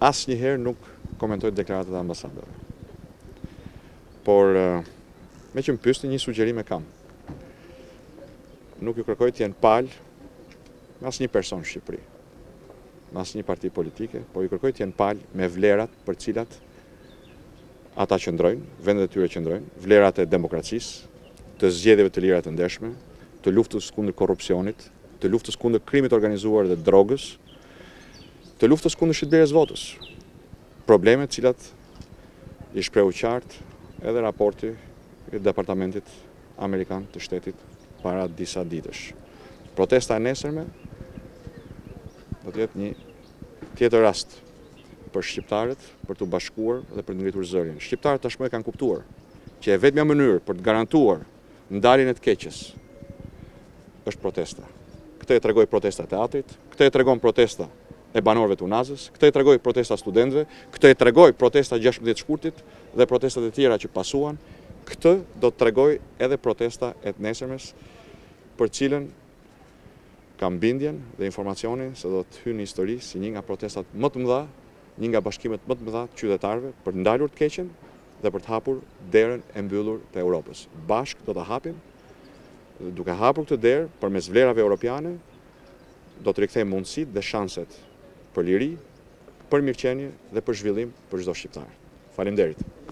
Asnjëherë nuk komentoj deklaratat e ambasadave. Por me që më pyesni, një sugjerim e kam. Nuk ju kërkoj të jenë palë me asnjë person në Shqipëri, me asnjë parti politike, por ju kërkoj të jenë palë me vlerat për cilat ata qëndrojnë, vendet e tyre qëndrojnë, vlerat e demokracisë, të zgjedhjeve të lira të ndershme, të luftës kundër korrupsionit, të luftës kundër krimit organizuar dhe drogës, të luftës kundër shitblerjes votës. Probleme të cilat i shprehu qartë edhe raporti i Departamentit Amerikan të Shtetit para disa ditësh. Protesta e nesërme do të jetë një tjetër rast për shqiptarët për të bashkuar dhe për të ngritur zërin. Shqiptarët tashmë e kanë kuptuar që e vetmja mënyrë për të garantuar ndarjen e të keqes është protesta. Këtë e tregoi protesta e teatrit, këtë e tregon protesta e banorëve të Unazës, këtë e tregoi protesta studentëve, këtë e tregoi protesta 16 shkurtit dhe protestat e tjera që pasuan, këtë do të tregoj edhe protesta e të nesërmes, për cilën kam bindjen dhe informacionin se do të hynë në histori si një nga protestat më të mëdha, një nga bashkimet më të mëdha të qytetarëve për të ndalur të keqen dhe për të hapur derën e mbyllur të Europës. Bashk do ta hapim, duke hapur këtë derë përmes vlerave europiane, do të rikthejmë mundësitë dhe shanset për liri, për mirëqenie dhe për zhvillim për çdo shqiptar. Faleminderit.